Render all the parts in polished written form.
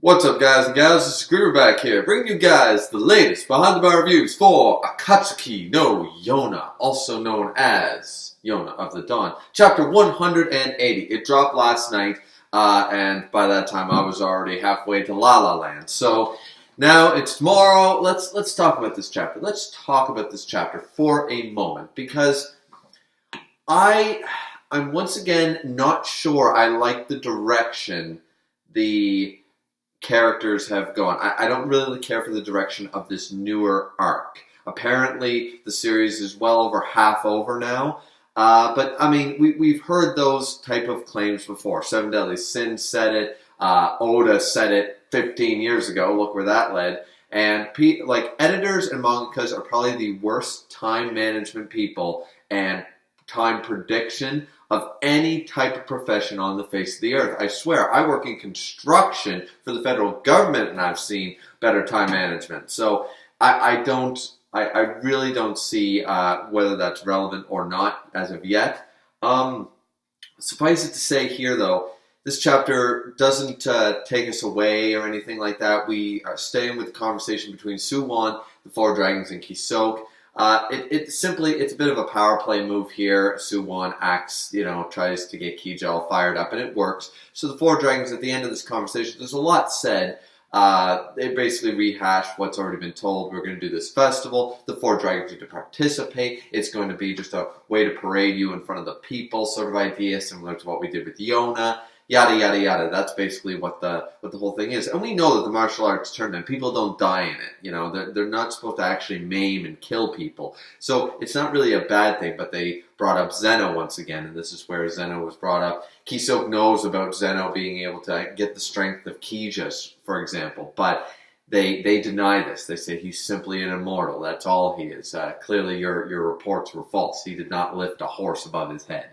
What's up, guys and gals? This is Griever back here, bringing you guys the latest behind-the-bar reviews for Akatsuki no Yona, also known as Yona of the Dawn, Chapter 180. It dropped last night, and by that time I was already halfway to La La Land. So now it's tomorrow. Let's talk about this chapter. Let's talk about this chapter for a moment, because I'm once again not sure I like the direction the characters have gone. I don't really care for the direction of this newer arc. Apparently, the series is well over half over now. But, I mean, we've heard those type of claims before. Seven Deadly Sins said it. Oda said it 15 years ago. Look where that led. And, editors and mangakas are probably the worst time management people and time prediction of any type of profession on the face of the earth. I swear, I work in construction for the federal government, and I've seen better time management. So I really don't see whether that's relevant or not as of yet. Suffice it to say here, though, this chapter doesn't take us away or anything like that. We are staying with the conversation between Suwon, the Four Dragons, and Kye-sook. It's a bit of a power play move here. Suwon tries to get Kye all fired up, and it works. So the Four Dragons, at the end of this conversation, there's a lot said. They basically rehash what's already been told. We're going to do this festival. The Four Dragons are to participate. It's going to be just a way to parade you in front of the people, sort of idea, similar to what we did with Yona. Yada, yada, yada. That's basically what the whole thing is. And we know that the martial arts tournament, people don't die in it. You know, they're not supposed to actually maim and kill people. So it's not really a bad thing, but they brought up Zeno once again, and this is where Zeno was brought up. Kye-sook knows about Zeno being able to get the strength of Kye, for example, but they deny this. They say he's simply an immortal. That's all he is. Clearly your reports were false. He did not lift a horse above his head.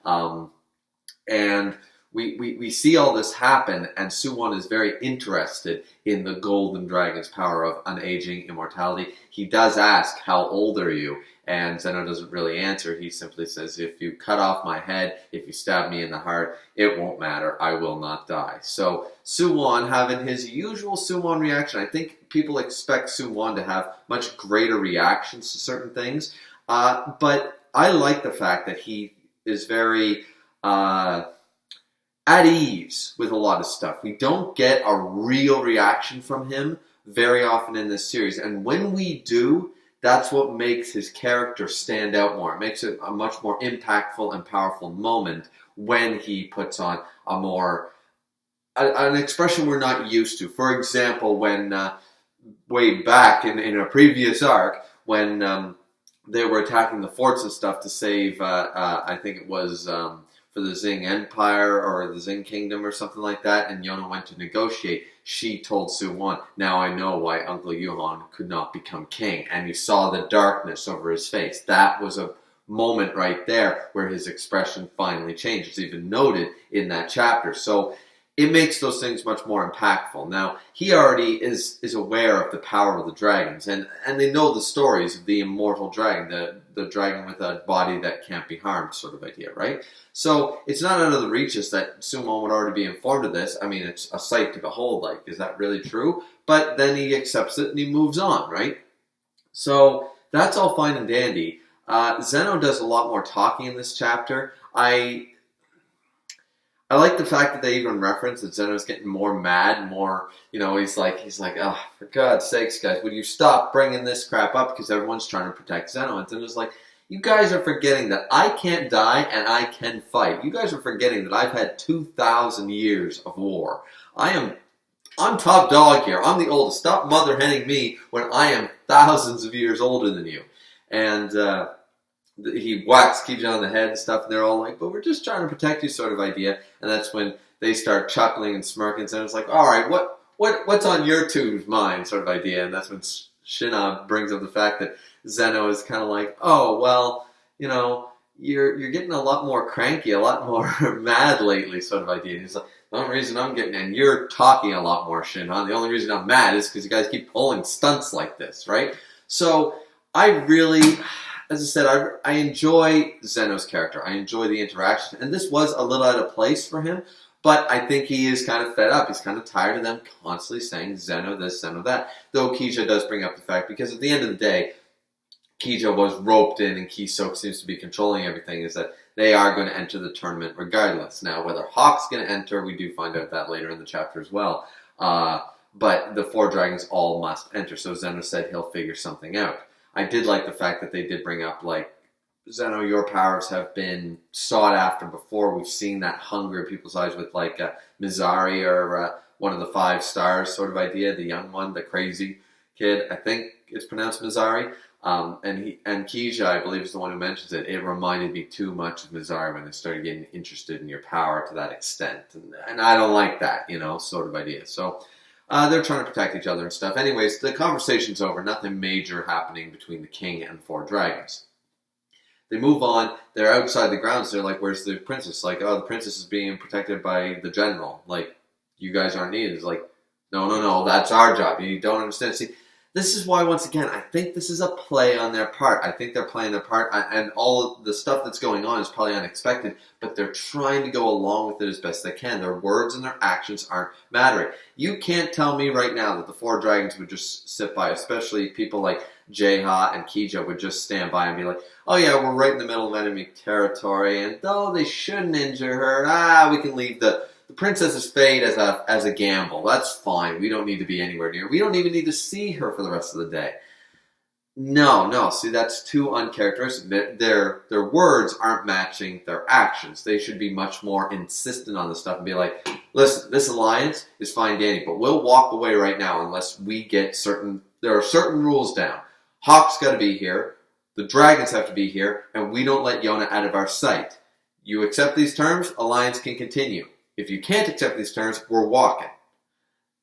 And we see all this happen, and Suwon is very interested in the Golden Dragon's power of unaging immortality. He does ask, "How old are you?" And Zeno doesn't really answer. He simply says, "If you cut off my head, if you stab me in the heart, it won't matter. I will not die." So Suwon having his usual Suwon reaction. I think people expect Suwon to have much greater reactions to certain things. But I like the fact that he is very at ease with a lot of stuff. We don't get a real reaction from him very often in this series. And when we do, that's what makes his character stand out more. It makes it a much more impactful and powerful moment when he puts on an expression we're not used to. For example, when way back in a previous arc, when they were attacking the forts and stuff to save, I think it was for the Xing Empire or the Xing Kingdom or something like that, and Yona went to negotiate. She told Suwon, "Now I know why Uncle Yuhan could not become king." And you saw the darkness over his face. That was a moment right there where his expression finally changed. It's even noted in that chapter. So it makes those things much more impactful. Now, he already is aware of the power of the dragons, and they know the stories of the immortal dragon, the dragon with a body that can't be harmed sort of idea, right? So it's not out of the reaches that Suwon would already be informed of this. I mean, it's a sight to behold, like, is that really true? But then he accepts it and he moves on, right? So that's all fine and dandy. Zeno does a lot more talking in this chapter. I like the fact that they even reference that Zeno's getting more mad, more, he's like, "Oh, for God's sakes, guys, would you stop bringing this crap up?" Because everyone's trying to protect Zeno. And Zeno's like, "You guys are forgetting that I can't die and I can fight. You guys are forgetting that I've had 2,000 years of war. I'm top dog here. I'm the oldest. Stop mother-henning me when I am thousands of years older than you." And he whacks Kye on the head and stuff, and they're all like, "But we're just trying to protect you," sort of idea. And that's when they start chuckling and smirking. And it's like, "All right, what's on your two's mind," sort of idea. And that's when Shina brings up the fact that Zeno is kind of like, "Oh, well, you're getting a lot more cranky, a lot more mad lately," sort of idea. And he's like, "The only reason I'm getting, and you're talking a lot more, Shina. The only reason I'm mad is because you guys keep pulling stunts like this, right?" So I really, as I said, I enjoy Zeno's character. I enjoy the interaction. And this was a little out of place for him. But I think he is kind of fed up. He's kind of tired of them constantly saying Zeno this, Zeno that. Though Kye does bring up the fact, because at the end of the day, Kye was roped in and kye-sook seems to be controlling everything, is that they are going to enter the tournament regardless. Now, whether Hawk's going to enter, we do find out that later in the chapter as well. But the 4 dragons all must enter, so Zeno said he'll figure something out. I did like the fact that they did bring up, like, Zeno, your powers have been sought after before. We've seen that hunger in people's eyes with, like, Mizari or one of the 5 stars sort of idea, the young one, the crazy kid. I think it's pronounced Mizari. And Kye, I believe, is the one who mentions it. It reminded me too much of Mizari when they started getting interested in your power to that extent. And I don't like that, sort of idea. So they're trying to protect each other and stuff. Anyways, the conversation's over. Nothing major happening between the king and 4 dragons. They move on. They're outside the grounds. They're like, where's the princess? Like, oh, the princess is being protected by the general. Like, you guys aren't needed. It's like, no, that's our job. You don't understand. See, this is why, once again, I think this is a play on their part. I think they're playing their part, and all of the stuff that's going on is probably unexpected, but they're trying to go along with it as best they can. Their words and their actions aren't mattering. You can't tell me right now that the 4 dragons would just sit by, especially people like Jeha and Kye would just stand by and be like, oh yeah, we're right in the middle of enemy territory, and though they shouldn't injure her, we can leave the princess's fate as a gamble. That's fine. We don't need to be anywhere near. We don't even need to see her for the rest of the day. No. See, that's too uncharacteristic. Their words aren't matching their actions. They should be much more insistent on this stuff and be like, listen, this alliance is fine, Danny, but we'll walk away right now unless we get there are certain rules down. Hawk's got to be here. The dragons have to be here, and we don't let Yona out of our sight. You accept these terms, alliance can continue. If you can't accept these terms, we're walking.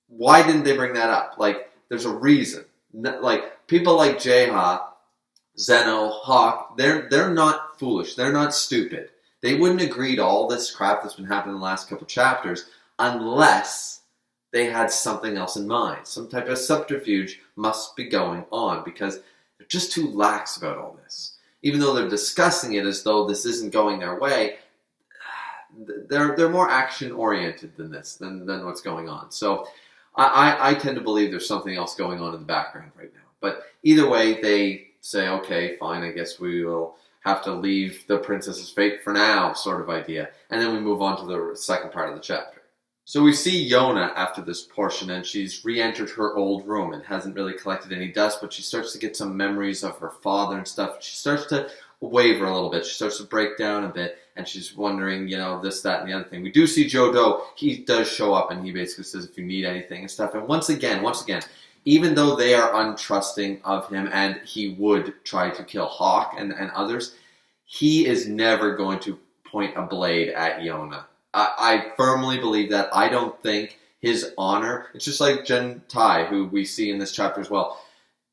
Why didn't they bring that up? Like, there's a reason. Like, people like Jeha, Zeno, Hawk, they're not foolish. They're not stupid. They wouldn't agree to all this crap that's been happening in the last couple chapters unless they had something else in mind. Some type of subterfuge must be going on because they're just too lax about all this. Even though they're discussing it as though this isn't going their way, they're more action-oriented than what's going on. So I tend to believe there's something else going on in the background right now. But either way, they say, okay, fine, I guess we will have to leave the princess's fate for now, sort of idea. And then we move on to the second part of the chapter. So we see Yona after this portion, and she's re-entered her old room and hasn't really collected any dust, but she starts to get some memories of her father and stuff. She starts to waver a little bit. She starts to break down a bit, and she's wondering, this, that, and the other thing. We do see Jodo. He does show up, and he basically says, if you need anything and stuff. And once again, even though they are untrusting of him, and he would try to kill Hawk and others, he is never going to point a blade at Yona. I firmly believe that. I don't think his honor, it's just like Jen Tai, who we see in this chapter as well.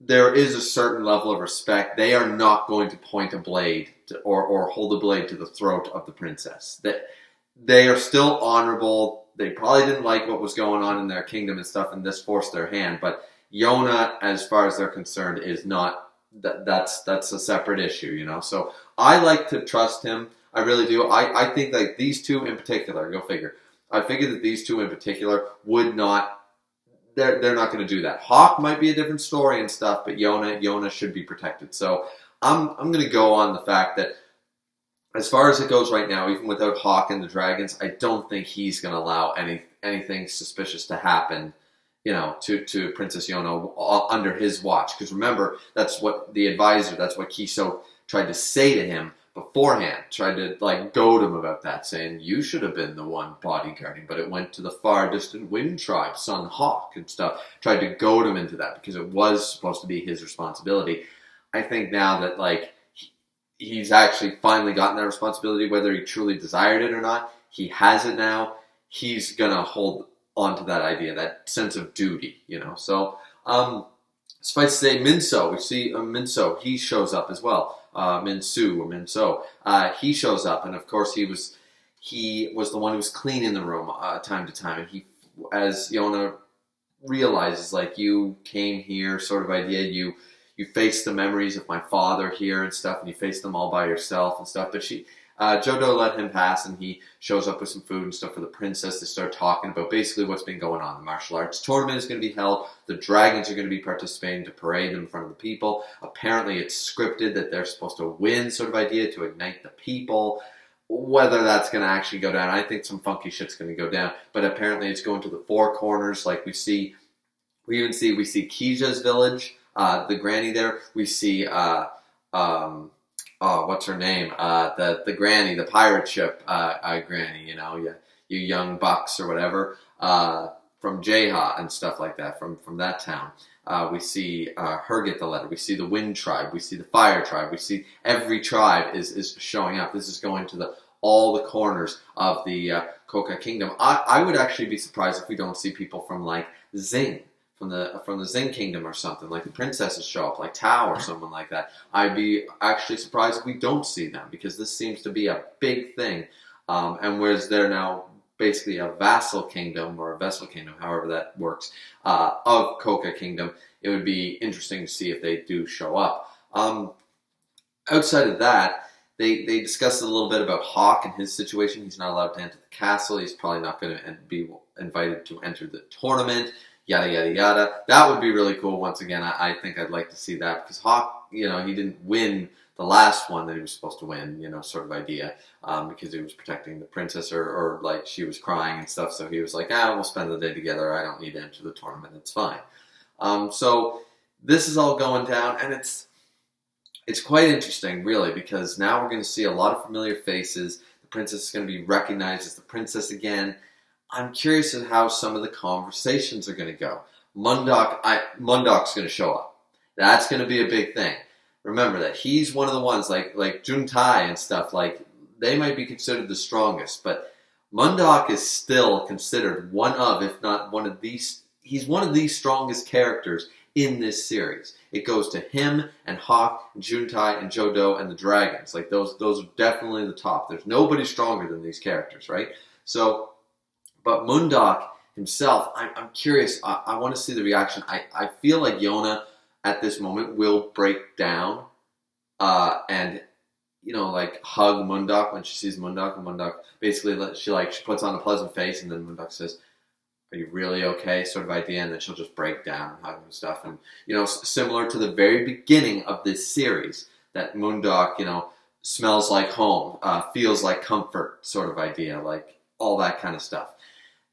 There is a certain level of respect. They are not going to point a blade or hold a blade to the throat of the princess. They are still honorable. They probably didn't like what was going on in their kingdom and stuff, and this forced their hand. But Yona, as far as they're concerned, is not. That's a separate issue, So I like to trust him. I really do. I think like these two in particular, go figure. I figure that these two in particular would not. They're not going to do that. Hawk might be a different story and stuff, but Yona should be protected. So I'm going to go on the fact that as far as it goes right now, even without Hawk and the dragons, I don't think he's going to allow anything suspicious to happen, to Princess Yona under his watch. Because remember, that's what the advisor, that's what kye-sook tried to say to him beforehand, tried to goad him about that, saying you should have been the one bodyguarding, but it went to the far distant wind tribe, Sun Hawk and stuff, tried to goad him into that because it was supposed to be his responsibility. I think now that he's actually finally gotten that responsibility, whether he truly desired it or not, he has it now. He's gonna hold on to that idea, that sense of duty, So suffice to say, Minso, we see Minso, he shows up as well. Minso. He shows up, and of course he was the one who was cleaning the room time to time. And he, as Yona realizes, you came here, sort of idea. You you face the memories of my father here and stuff, and you face them all by yourself and stuff. But Jodo let him pass, and he shows up with some food and stuff for the princess. They start talking about basically what's been going on. The martial arts tournament is going to be held. The dragons are going to be participating to parade them in front of the people. Apparently it's scripted that they're supposed to win, sort of idea, to ignite the people. Whether that's going to actually go down, I think some funky shit's going to go down. But apparently it's going to the four corners. Like we see Kija's village, the granny there. We see what's her name? The granny, the pirate ship granny, you young bucks or whatever, from Jeha and stuff like that, from that town. We see her get the letter. We see the Wind Tribe. We see the Fire Tribe. We see every tribe is showing up. This is going to all the corners of the Koka Kingdom. I would actually be surprised if we don't see people from like Zing, from the Zing Kingdom or something, like the princesses show up, like Tao or someone like that. I'd be actually surprised if we don't see them, because this seems to be a big thing. And whereas they're now basically a vassal kingdom, or a vessel kingdom, however that works, of Koka Kingdom, it would be interesting to see if they do show up. Outside of that, they discussed a little bit about Hawk and his situation. He's not allowed to enter the castle. He's probably not going to be invited to enter the tournament. Yada, yada, yada. That would be really cool. Once again, I think I'd like to see that, because Hawk, he didn't win the last one that he was supposed to win, sort of idea, because he was protecting the princess, or like she was crying and stuff, so he was like, we'll spend the day together, I don't need to enter the tournament, it's fine. So this is all going down, and it's quite interesting, really, because now we're going to see a lot of familiar faces. The princess is going to be recognized as the princess again. I'm curious at how some of the conversations are going to go. Mundok's going to show up. That's going to be a big thing. Remember that he's one of the ones, like Juntai and stuff, like, they might be considered the strongest, but Mundok is still considered one of, if not one of these, he's one of the strongest characters in this series. It goes to him and Hawk, and Juntai, and Jodo, and the dragons. Like, those are definitely the top. There's nobody stronger than these characters, right? So, but Mundok himself, I'm curious. I want to see the reaction. I feel like Yona at this moment will break down and like hug Mundok when she sees Mundok, and Mundok basically she puts on a pleasant face, and then Mundok says, "Are you really okay?" sort of idea, and then she'll just break down and hug him and stuff, and similar to the very beginning of this series, that Mundok smells like home, feels like comfort sort of idea, like all that kind of stuff.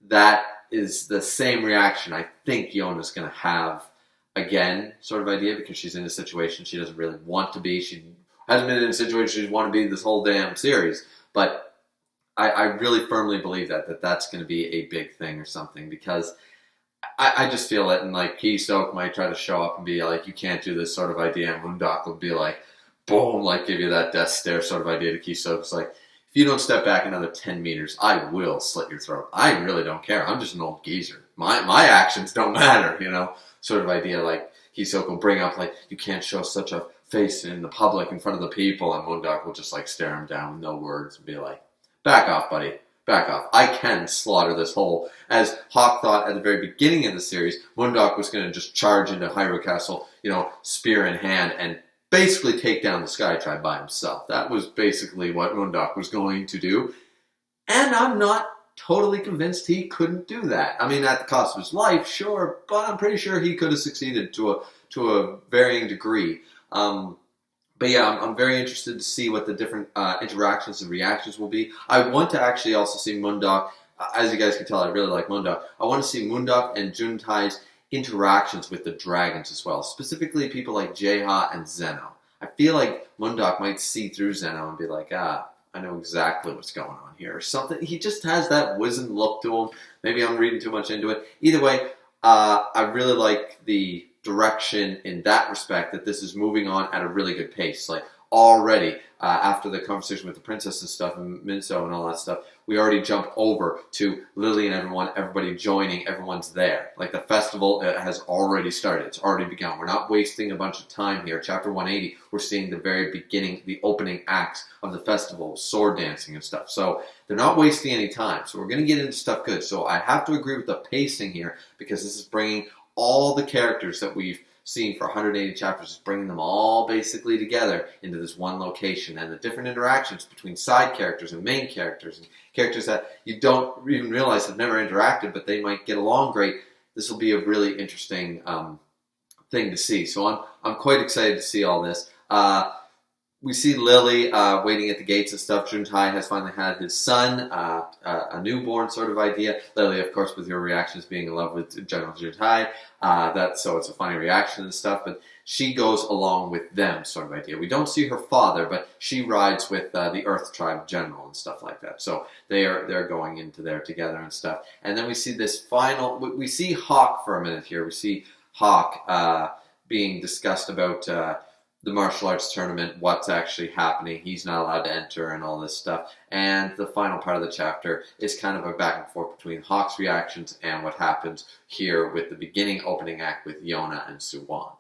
That is the same reaction I think Yona's going to have again, sort of idea, because she's in a situation she doesn't really want to be. She hasn't been in a situation she'd want to be this whole damn series, but I really firmly believe that's going to be a big thing or something, because I just feel it, and like kye-sook might try to show up and be like, "You can't do this," sort of idea, and Mundok will be like, boom, like give you that death stare sort of idea to kye-sook. It's like, if you don't step back another 10 meters, I will slit your throat. I really don't care. I'm just an old geezer. My actions don't matter, sort of idea. Like kye-sook will bring up, like, "You can't show such a face in the public in front of the people," and Mundok will just like stare him down with no words and be like, "Back off, buddy. Back off. I can slaughter this whole." As Hawk thought at the very beginning of the series, Mundok was going to just charge into Hyrule Castle, spear in hand, and basically take down the Sky Tribe by himself. That was basically what Mundok was going to do. And I'm not totally convinced he couldn't do that. I mean, at the cost of his life, sure, but I'm pretty sure he could have succeeded to a varying degree. But yeah, I'm very interested to see what the different interactions and reactions will be. I want to actually also see Mundok. As you guys can tell, I really like Mundok. I want to see Mundok and Juntai's interactions with the dragons as well. Specifically, people like Jeha and Zeno. I feel like Mundok might see through Zeno and be like, I know exactly what's going on here, or something. He just has that wizened look to him. Maybe I'm reading too much into it. Either way, I really like the direction in that respect, that this is moving on at a really good pace. Like, already, after the conversation with the princess and stuff, and Minso and all that stuff, we already jumped over to Lily and everybody joining, everyone's there. Like, the festival has already started. It's already begun. We're not wasting a bunch of time here. Chapter 180, we're seeing the very beginning, the opening acts of the festival, sword dancing and stuff. So, they're not wasting any time. So, we're going to get into stuff good. So, I have to agree with the pacing here, because this is bringing all the characters that we've seeing for 180 chapters is bringing them all basically together into this one location, and the different interactions between side characters and main characters and characters that you don't even realize have never interacted, but they might get along great. This will be a really interesting thing to see. So I'm quite excited to see all this. We see Lily waiting at the gates and stuff. Juntai has finally had his son, a newborn sort of idea. Lily, of course, with her reactions being in love with General Juntai. So it's a funny reaction and stuff. But she goes along with them sort of idea. We don't see her father, but she rides with the Earth Tribe General and stuff like that. So they're going into there together and stuff. And then we see this final. We see Hawk for a minute here. We see Hawk being discussed about the martial arts tournament, what's actually happening. He's not allowed to enter and all this stuff. And the final part of the chapter is kind of a back and forth between Hawk's reactions and what happens here with the beginning opening act with Yona and Suwon.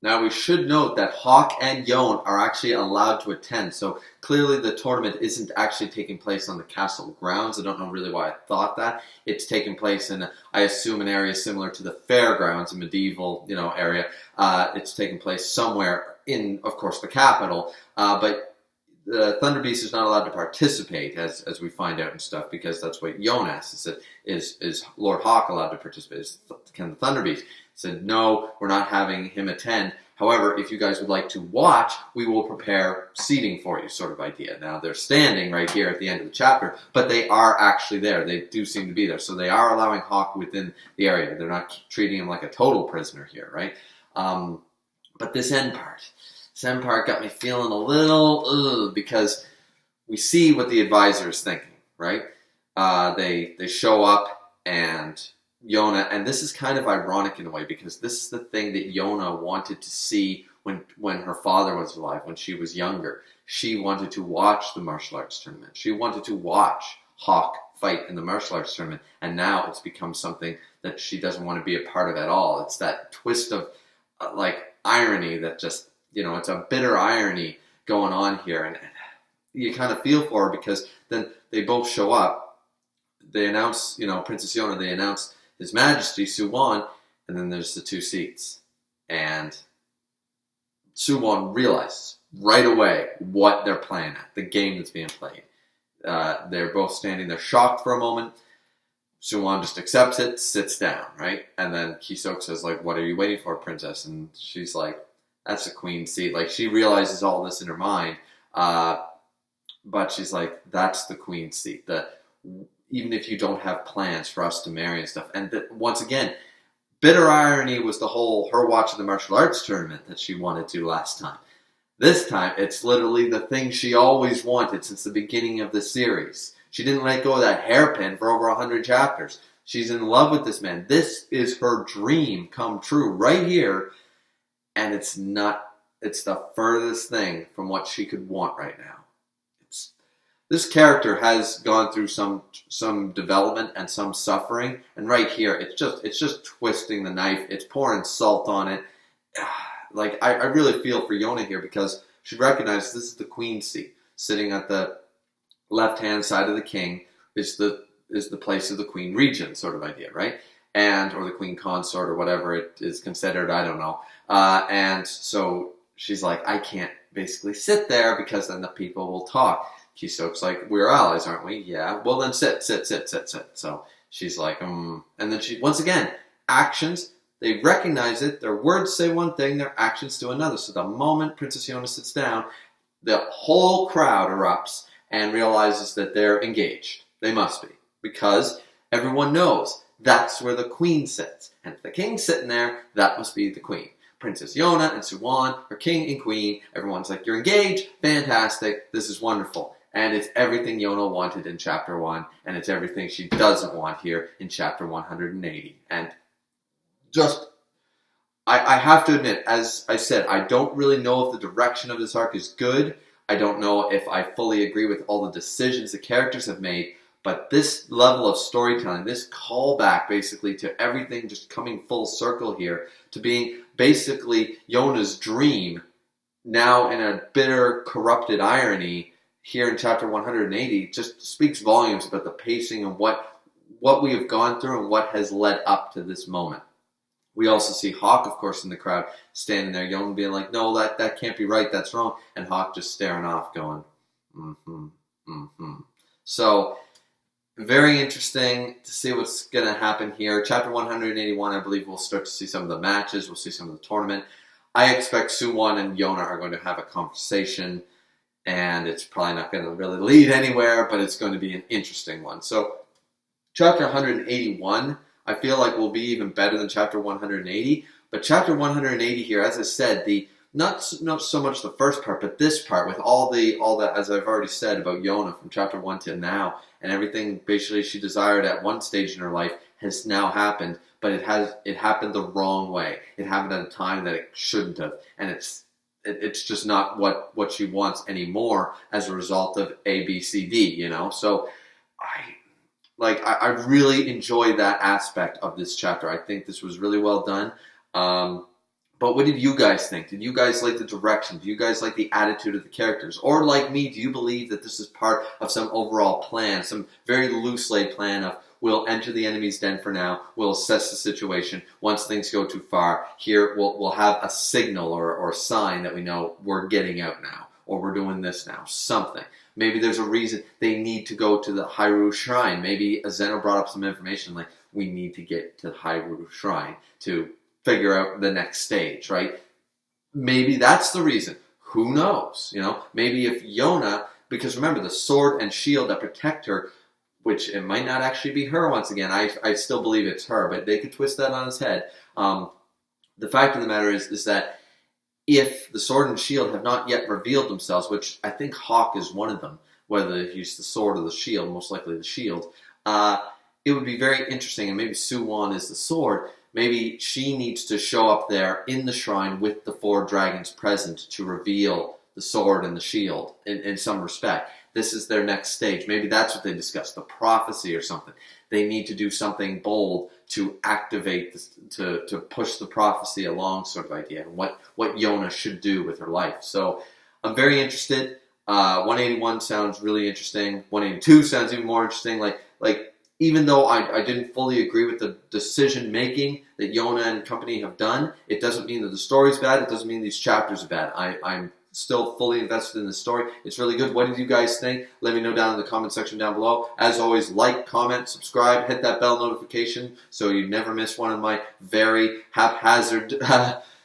Now we should note that Hawk and Yon are actually allowed to attend, so clearly the tournament isn't actually taking place on the castle grounds. I don't know really why I thought that. It's taking place in, I assume, an area similar to the fairgrounds, a medieval, area. It's taking place somewhere in, of course, the capital, but the Thunder Beast is not allowed to participate, as we find out and stuff, because that's what Yon asks. Is Lord Hawk allowed to participate? Can the Thunder Beast? Said, no, we're not having him attend. However, if you guys would like to watch, we will prepare seating for you, sort of idea. Now, they're standing right here at the end of the chapter, but they are actually there. They do seem to be there. So they are allowing Hawk within the area. They're not treating him like a total prisoner here, right? But this end part got me feeling a little, because we see what the advisor is thinking, right? They show up and Yona, and this is kind of ironic in a way, because this is the thing that Yona wanted to see when her father was alive, when she was younger. She wanted to watch the martial arts tournament. She wanted to watch Hawk fight in the martial arts tournament, and now it's become something that she doesn't want to be a part of at all. It's that twist of irony that just, it's a bitter irony going on here, and you kind of feel for her, because then they both show up. They announce, Princess Yona, they announce His Majesty Suwon, and then there's the two seats. And Suwon realizes right away what they're playing at, the game that's being played. They're both standing there shocked for a moment. Suwon just accepts it, sits down, right? And then kye-sook says, what are you waiting for, princess? And she's like, that's a queen seat. She realizes all this in her mind, but she's like, that's the queen seat. Even if you don't have plans for us to marry and stuff. And once again, bitter irony was the whole her watching the martial arts tournament that she wanted to last time. This time, it's literally the thing she always wanted since the beginning of the series. She didn't let go of that hairpin for over 100 chapters. She's in love with this man. This is her dream come true right here. And it's the furthest thing from what she could want right now. This character has gone through some development and some suffering, and right here, it's just twisting the knife. It's pouring salt on it. I really feel for Yona here, because she recognizes this is the queen seat. Sitting at the left-hand side of the king is the place of the queen regent, sort of idea, right? Or the queen consort, or whatever it is considered. I don't know. And so she's like, I can't basically sit there, because then the people will talk. Kye-sook's like, we're allies, aren't we? Yeah. Well, then sit. So she's like, And then she, once again, actions, they recognize it. Their words say one thing, their actions do another. So the moment Princess Yona sits down, the whole crowd erupts and realizes that they're engaged. They must be. Because everyone knows that's where the queen sits. And if the king's sitting there, that must be the queen. Princess Yona and Suwon are king and queen. Everyone's like, you're engaged. Fantastic. This is wonderful. And it's everything Yona wanted in Chapter 1, and it's everything she doesn't want here in Chapter 180. And just, I have to admit, as I said, I don't really know if the direction of this arc is good. I don't know if I fully agree with all the decisions the characters have made, but this level of storytelling, this callback basically to everything just coming full circle here, to being basically Yona's dream, now in a bitter, corrupted irony, here in Chapter 180, just speaks volumes about the pacing and what we have gone through and what has led up to this moment. We also see Hawk, of course, in the crowd, standing there, Yona being like, no, that can't be right, that's wrong. And Hawk just staring off, going, mm-hmm, mm-hmm. So, very interesting to see what's going to happen here. Chapter 181, I believe we'll start to see some of the matches. We'll see some of the tournament. I expect Suwon and Yona are going to have a conversation, and it's probably not going to really lead anywhere, but it's going to be an interesting one. So, chapter 181, I feel like will be even better than chapter 180. But chapter 180 here, as I said, not so much the first part, but this part with all that, as I've already said about Yona from chapter 1 to now, and everything basically she desired at one stage in her life has now happened, but it happened the wrong way. It happened at a time that it shouldn't have, and it's just not what she wants anymore as a result of A, B, C, D. You know, so I really enjoyed that aspect of this chapter. I think this was really well done. But what did you guys think? Did you guys like the direction? Do you guys like the attitude of the characters? Or like me, do you believe that this is part of some overall plan, some very loose laid plan of we'll enter the enemy's den for now, we'll assess the situation. Once things go too far, here we'll have a signal or a sign that we know we're getting out now, or we're doing this now, something. Maybe there's a reason they need to go to the Hyrule Shrine. Maybe Zeno brought up some information like, we need to get to the Hyrule Shrine to figure out the next stage, right? Maybe that's the reason. Who knows? You know, maybe if Yona, because remember the sword and shield that protect her, which it might not actually be her once again. I still believe it's her, but they could twist that on his head. The fact of the matter is that if the sword and shield have not yet revealed themselves, which I think Hawk is one of them, whether he's the sword or the shield, most likely the shield, it would be very interesting, and maybe Suwon is the sword. Maybe she needs to show up there in the shrine with the 4 dragons present to reveal the sword and the shield in some respect. This is their next stage. Maybe that's what they discussed, the prophecy or something. They need to do something bold to activate, to push the prophecy along sort of idea, and what Yona should do with her life. So I'm very interested. 181 sounds really interesting. 182 sounds even more interesting. Like even though I didn't fully agree with the decision-making that Yona and company have done, it doesn't mean that the story's bad. It doesn't mean these chapters are bad. I'm still fully invested in the story. It's really good. What did you guys think? Let me know down in the comment section down below. As always, like, comment, subscribe, hit that bell notification so you never miss one of my very haphazard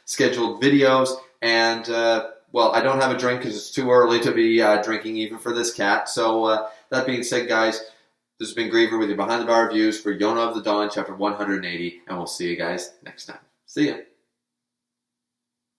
scheduled videos. And, well, I don't have a drink because it's too early to be drinking even for this cat. So, that being said, guys, this has been Griever with your Behind the Bar reviews for Yona of the Dawn, chapter 180, and we'll see you guys next time. See ya.